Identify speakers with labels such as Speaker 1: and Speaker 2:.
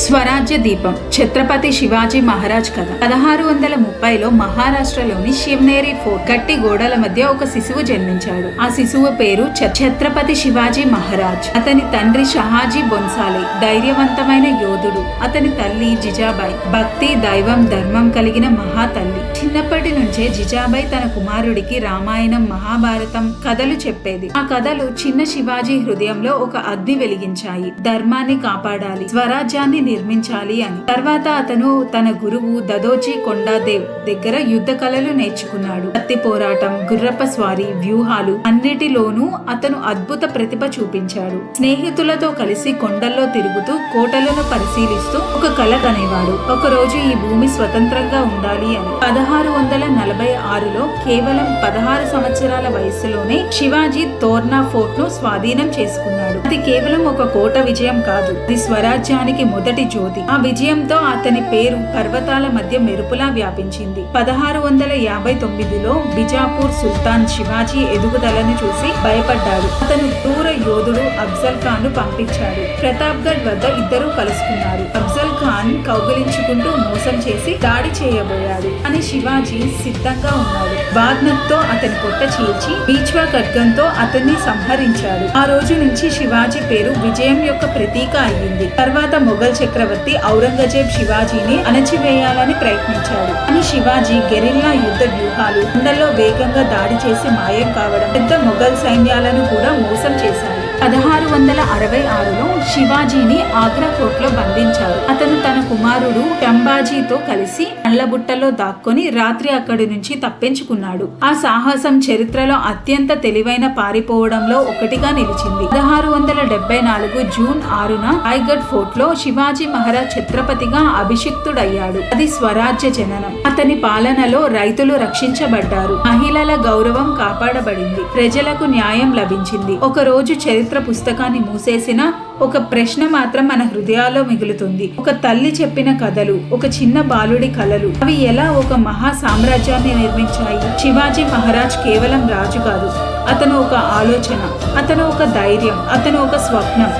Speaker 1: స్వరాజ్య దీపం ఛత్రపతి శివాజీ మహారాజ్ కథ. 1630లో మహారాష్ట్రలోని శివనేరి ఫోర్ట్ గట్టి గోడల మధ్య ఒక శిశువు జన్మించాడు. ఆ శిశువు పేరు ఛత్రపతి శివాజీ మహారాజ్. అతని తండ్రి షహాజీ బొన్సాలే ధైర్యవంతమైన యోధుడు. అతని తల్లి జిజాబాయి భక్తి, దైవం, ధర్మం కలిగిన మహాతల్లి. చిన్నప్పటి నుంచే జిజాబాయి తన కుమారుడికి రామాయణం, మహాభారతం కథలు చెప్పేది. ఆ కథలు చిన్న శివాజీ హృదయంలో ఒక అగ్ని వెలిగించాయి. ధర్మాన్ని కాపాడాలి, స్వరాజ్యాన్ని నిర్మించాలి అని. తర్వాత అతను తన గురువు దదోజీ కొండాదేవ్ దగ్గర యుద్ధ కళలు నేర్చుకున్నాడు. కత్తి పోరాటం, గుర్రప స్వారీ, వ్యూహాలు అన్నిటిలోనూ అతను అద్భుత ప్రతిభ చూపించాడు. స్నేహితులతో కలిసి కొండల్లో తిరుగుతూ కోటలను పరిశీలిస్తూ ఒక కల కనేవాడు. ఒకరోజు ఈ భూమి స్వతంత్రంగా ఉండాలి అని. 1646లో కేవలం 16 సంవత్సరాల వయసులోనే శివాజీ తోర్నా ఫోర్ట్ ను స్వాధీనం చేసుకున్నాడు. అది కేవలం ఒక కోట విజయం కాదు, అది స్వరాజ్యానికి మొదటి జ్యోతి. ఆ విజయంతో అతని పేరు పర్వతాల మధ్య మెరుపులా వ్యాపించింది. 1659లో బిజాపూర్ సుల్తాన్ శివాజీ ఎదుగుదలను చూసి భయపడ్డాడు. అతను క్రూర యోధుడు అఫ్జల్ ఖాన్ ను పంపించాడు. ప్రతాప్గఢ్ వద్ద ఇద్దరు కలుసుకున్నారు. అఫ్జల్ ఖాన్ కౌగిలించుకుంటూ మోసం చేసి దాడి చేయబోయాడు. అని శివాజీ సిద్ధంగా ఉన్నాడు. బాగ్నత్ తో అతని పొట్ట చీల్చి బీచ్వా ఖడ్గంతో అతన్ని సంహరించాడు. ఆ రోజు నుంచి శివాజీ పేరు విజయం యొక్క ప్రతీక అయ్యింది. తర్వాత మొఘల్ చక్రవర్తి ఔరంగజేబ్ శివాజీని అణచివేయాలని ప్రయత్నించాడు. అని శివాజీ గెరిల్లా యుద్ధ వ్యూహాలు, కొండల్లో వేగంగా దాడి చేసి మాయం కావడం, పెద్ద మొఘల్ సైన్యాలను కూడా మోసం చేశాడు. 1666లో శివాజీని ఆగ్రా ఫోర్ట్ లో బంధించారు. అతను తన కుమారుడు శంభాజీతో కలిసి పండ్లబుట్టలో దాక్కొని రాత్రి అక్కడి నుంచి తప్పించుకున్నాడు. ఆ సాహసం చరిత్రలో అత్యంత తెలివైన పారిపోవడంలో ఒకటిగా నిలిచింది. 1674 జూన్ 6న రాయ్గఢ్ ఫోర్ట్ లో శివాజీ మహారాజ్ ఛత్రపతిగా అభిషిక్తుడయ్యాడు. అది స్వరాజ్య జననం. అతని పాలనలో రైతులు రక్షించబడ్డారు, మహిళల గౌరవం కాపాడబడింది, ప్రజలకు న్యాయం లభించింది. ఒక రోజు చరిత్ర పుస్తకాన్ని మూసేసిన ఒక ప్రశ్న మాత్రం మన హృదయాల్లో మిగులుతుంది. ఒక తల్లి చెప్పిన కథలు, ఒక చిన్న బాలుడి కలలు, అవి ఎలా ఒక మహా సామ్రాజ్యాన్ని నిర్మించాయి? శివాజీ మహారాజ్ కేవలం రాజు కాదు, అతను ఒక ఆలోచన, అతను ఒక ధైర్యం, అతను ఒక స్వప్నం.